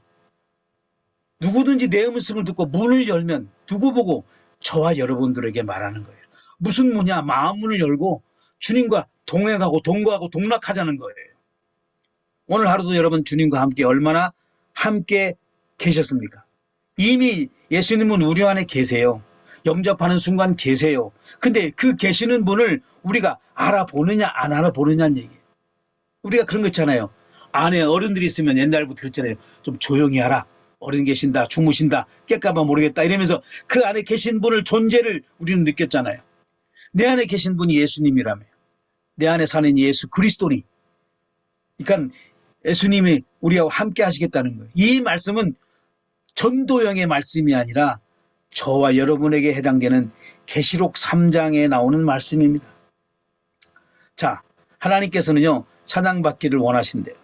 누구든지 내 음성을 듣고 문을 열면 누구 보고 저와 여러분들에게 말하는 거예요. 무슨 문이야? 마음문을 열고 주님과 동행하고 동거하고 동락하자는 거예요. 오늘 하루도 여러분 주님과 함께 얼마나 함께 계셨습니까? 이미 예수님은 우리 안에 계세요. 영접하는 순간 계세요. 근데 그 계시는 분을 우리가 알아보느냐 안 알아보느냐는 얘기예요. 우리가 그런 거 있잖아요. 안에 어른들이 있으면 옛날부터 그랬잖아요. 좀 조용히 하라. 어른 계신다, 주무신다, 깰까봐 모르겠다 이러면서 그 안에 계신 분을 존재를 우리는 느꼈잖아요. 내 안에 계신 분이 예수님이라며. 내 안에 사는 예수 그리스도니. 그러니까 예수님이 우리와 함께 하시겠다는 거예요. 이 말씀은 전도형의 말씀이 아니라 저와 여러분에게 해당되는 계시록 3장에 나오는 말씀입니다. 자, 하나님께서는요, 찬양받기를 원하신대요.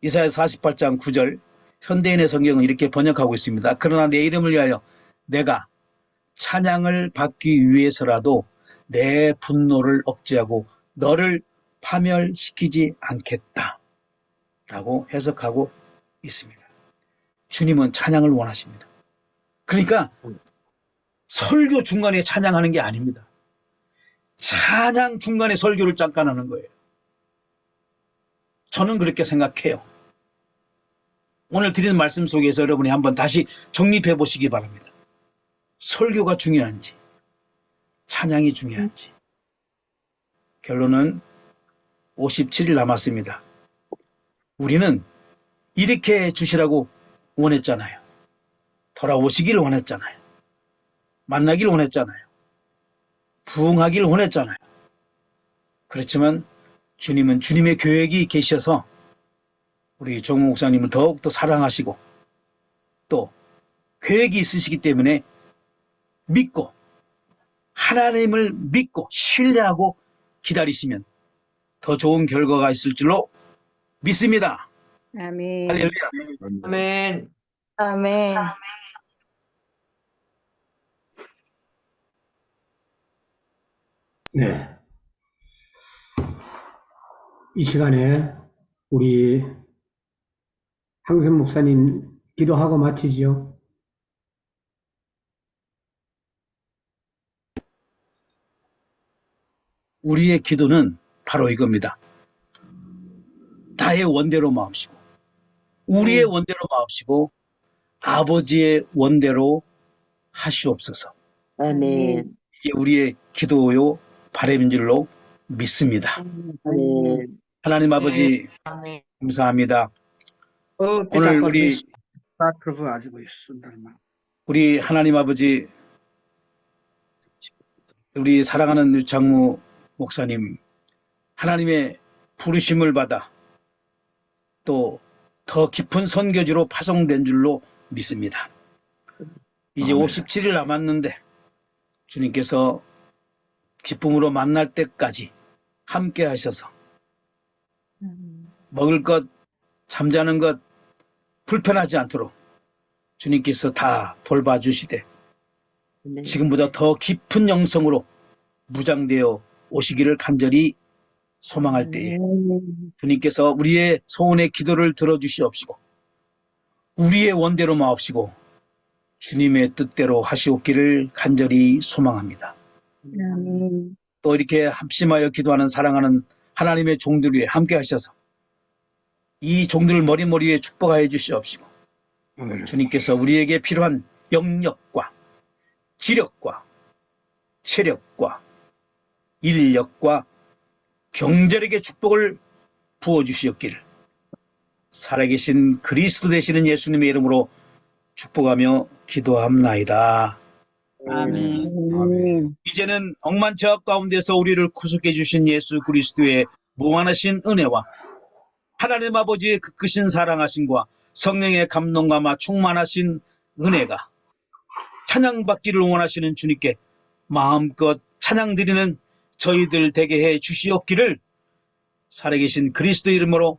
이사야 48장 9절, 현대인의 성경은 이렇게 번역하고 있습니다. 그러나 내 이름을 위하여 내가 찬양을 받기 위해서라도 내 분노를 억제하고 너를 파멸시키지 않겠다 라고 해석하고 있습니다. 주님은 찬양을 원하십니다. 그러니까 설교 중간에 찬양하는 게 아닙니다. 찬양 중간에 설교를 잠깐 하는 거예요. 저는 그렇게 생각해요. 오늘 드리는 말씀 속에서 여러분이 한번 다시 정립해 보시기 바랍니다. 설교가 중요한지 찬양이 중요한지. 결론은 57일 남았습니다. 우리는 이렇게 해주시라고 원했잖아요. 돌아오시길 원했잖아요. 만나길 원했잖아요. 부흥하길 원했잖아요. 그렇지만 주님은 주님의 계획이 계셔서 우리 정 목사님을 더욱더 사랑하시고 또 계획이 있으시기 때문에 믿고 하나님을 믿고 신뢰하고 기다리시면 더 좋은 결과가 있을 줄로 믿습니다. 아멘. 할렐루야. 아멘. 아멘. 네. 이 시간에 우리 항선 목사님 기도하고 마치지요. 우리의 기도는 바로 이겁니다. 나의 원대로 마옵시고 우리의 원대로 마옵시고 아버지의 원대로 하시옵소서. 아멘. 이게 우리의 기도요 바람인 줄로 믿습니다. 아멘. 하나님 아버지 감사합니다. 오늘 우리 하나님 아버지 우리 사랑하는 유창무 목사님 하나님의 부르심을 받아 또 더 깊은 선교지로 파송된 줄로 믿습니다. 이제 57일 남았는데 주님께서 기쁨으로 만날 때까지 함께 하셔서 먹을 것, 잠자는 것 불편하지 않도록 주님께서 다 돌봐주시되 지금보다 더 깊은 영성으로 무장되어 오시기를 간절히 소망할 때에 주님께서 우리의 소원의 기도를 들어주시옵시고 우리의 원대로 마옵시고 주님의 뜻대로 하시옵기를 간절히 소망합니다. 아멘. 또 이렇게 합심하여 기도하는 사랑하는 하나님의 종들 위에 함께 하셔서 이 종들을 머리머리에 축복하여 주시옵시고 주님께서 우리에게 필요한 영력과 지력과 체력과 인력과 경절에게 축복을 부어주시옵기를 살아계신 그리스도 되시는 예수님의 이름으로 축복하며 기도합나이다. 아멘. 이제는 억만처악 가운데서 우리를 구속해 주신 예수 그리스도의 무한하신 은혜와 하나님 아버지의 그 크신 사랑하심과 성령의 감동감화 충만하신 은혜가 찬양받기를 원하시는 주님께 마음껏 찬양 드리는 저희들 되게 해 주시옵기를 살아계신 그리스도 이름으로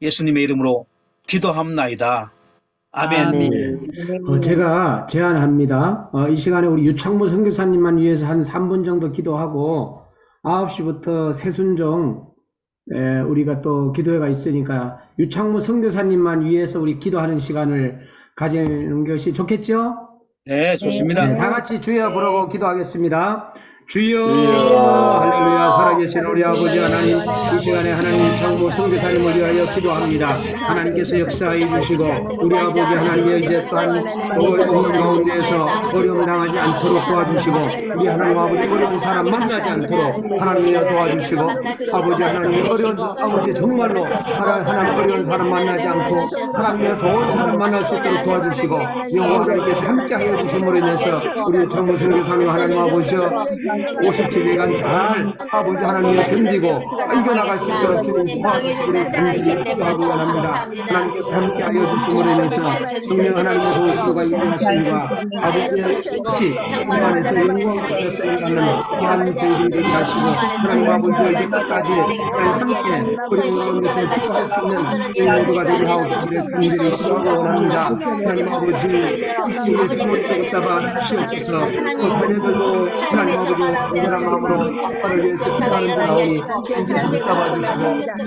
예수님의 이름으로 기도합나이다. 아멘. 아멘. 제가 제안합니다. 이 시간에 우리 유창무 선교사님만 위해서 한 3분 정도 기도하고 9시부터 새순종 우리가 또 기도회가 있으니까 유창무 선교사님만 위해서 우리 기도하는 시간을 가지는 것이 좋겠죠? 네, 좋습니다. 네, 다 같이 주여 부르고 기도하겠습니다. 주여, 주여. 할렐루야. 살아계신 우리 아버지 하나님, 이 시간에 하나님 창모 선교사님을 위하여 기도합니다. 하나님께서 역사해 주시고 우리 아버지 하나님의 이제 또한 어려운 가운데에서 어려움 당하지 않도록 도와주시고 우리 하나님 아버지 어려운 사람 만나지 않도록 하나님이여 도와주시고 아버지 하나님 어려운 아버지 정말로 하나님 어려운 사람 만나지 않고 하나님이여 좋은 사람 만날 수 있도록 도와주시고 여호와 하나님께서 함께 하여 주심으로 인해서 우리 창모 선교사님 하나님 아버지여 57일간 잘 아버지 하나님을 견디고 이겨나갈 수 있도록 주님 도와주시기를 간절히 기도하고 원합니다. 하나님께서 함께 하여 주심으로 인해서 성령 하나님의 도우시고가 일어나심과 아버지의 뜻이 그 안에서 영광을 쓰임받는 귀한 저희들이 하시고 하나님 아버지의 이제까지 함께 우리 가운데서 축복할 수 있는 저희 모두가 되게 하옵기를 간절히 기도하고 원합니다. 하나님 아버지 우리의 부모님을 붙잡아 주시옵소서 또 자녀들도 하나님 아버지 이사람 마음으로 아빠를 위해서 기도하는 자라오니 주께서 붙잡아주시고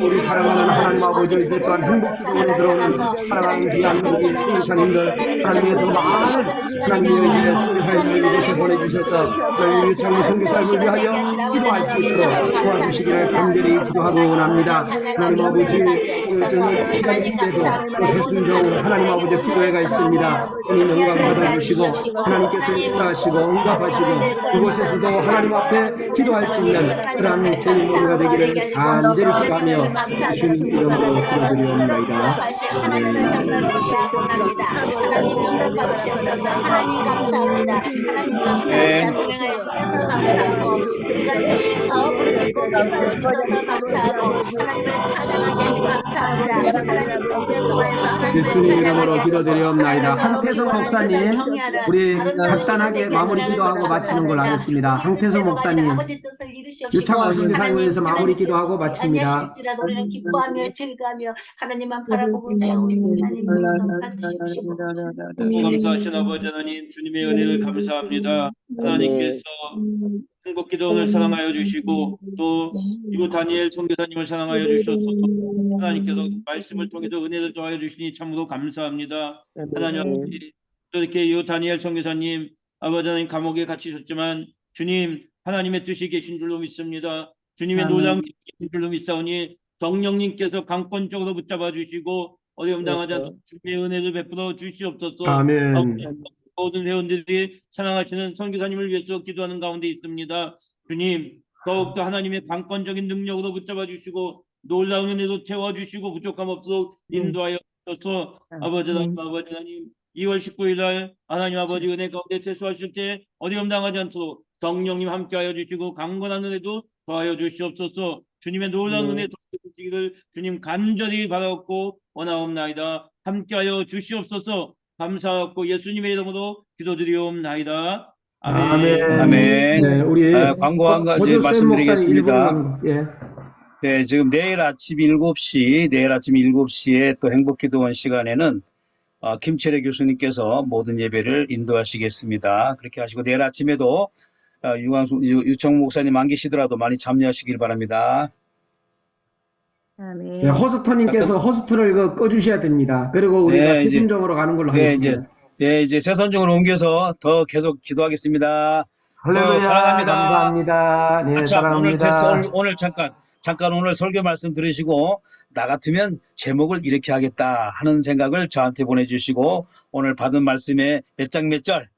우리 사랑하는 하나님 아버지 이제 또한 행복기도로 들어오는 사랑하는 귀한 우리 선교사님들 하나님의 더 많은 하나님의 선교사님들 이렇게 보내주셔서 저희 창모 선교사님을 위하여 기도할 수 있도록 도와주시기를 간절히 기도하고 원합니다. 하나님 아버지 저는 기다릴 때도 새순종 하나님 아버지 기도회가 있습니다. 오늘 영광 받아주시고 하나님께서 인도하시고 응답하시고 그곳에서도 하나님 앞에 기도할 수 있는 그러한 저희 모두가 되기를 간절히 기도하며 주님 이름으로 기도드리옵나이다. 하나님을 정말 원합니다. 하나님 응답받으셔서 하나님 감사합니다. 하나님 감사합니다. 동행하여 주셔서 감사하고 우리가 주님 사업으로 짓고 기도해 주셔서 감사하고 하나님을 찬양하게 해주셔서 감사합니다. 하나님 우리를 통해서 하나님을 예수님 이름으로 찬양하게 기도드리옵나이다. 하셔서 황태성 목사님 우리 간단하게 마무리 기도하고 마치는 걸로 하겠습니다. 황태성 목사님 유창호 선교사님 위해서 마무리 기도하고 마칩니다. 우리는 기뻐하며 즐거하며 하나님만 바라보고 우리 하나님 받으십시오. 감사하신 아버지 하나님 주님의 은혜를 감사합니다. 하나님께서 행복기도원을 사랑하여 주시고 또 이곳 다니엘 선교사님을 사랑하여 주셔서 하나님께서 말씀을 통해서 은혜를 더하여 주시니 참으로 감사합니다. 하나님 아버지 또 이렇게 이 다니엘 선교사님 아버지 하나님 감옥에 갇히셨지만 주님 하나님의 뜻이 계신 줄로 믿습니다. 주님의 놀라운 계신 줄로 믿사오니 성령님께서 강권적으로 붙잡아 주시고 어려움 당하지 않도록 주님의 은혜를 베풀어 주시옵소서. 아멘. 모든 회원들이 사랑하시는 선교사님을 위해서 기도하는 가운데 있습니다. 주님 더욱더 하나님의 강권적인 능력으로 붙잡아 주시고 놀라운 은혜로 채워주시고 부족함 없도록 인도하여 주셔서 아버지 하나님 2월 19일 날 하나님 아버지 은혜 가운데 세수하실 때 어려움 당하지 않도록 성령님 함께하여 주시고 강건한 은혜도 더하여 주시옵소서. 주님의 놀라운 은혜 더하여 주시기를 주님 간절히 바라옵고 원하옵나이다. 함께하여 주시옵소서. 감사하고 예수님의 이름으로 기도드리옵나이다. 아멘. 아멘. 네, 우리 광고 한 가지 호주쌤 말씀드리겠습니다. 목사님 예. 네, 지금 내일 아침 7시에 또 행복기도원 시간에는 김철애 교수님께서 모든 예배를 인도하시겠습니다. 그렇게 하시고 내일 아침에도 유청 목사님 안 계시더라도 많이 참여하시길 바랍니다. 네, 호스터님께서 호스트를 꺼주셔야 됩니다. 그리고 우리가 네, 이제- 세순종으로 가는 걸로 네, 하겠습니다. 이제 새선종으로 옮겨서 더 계속 기도하겠습니다. 할렐루야. 사랑합니다. 감사합니다. 네, 참, 사랑합니다. 오늘 잠깐 오늘 설교 말씀 들으시고 나 같으면 제목을 이렇게 하겠다 하는 생각을 저한테 보내주시고 오늘 받은 말씀에 몇 장 몇 절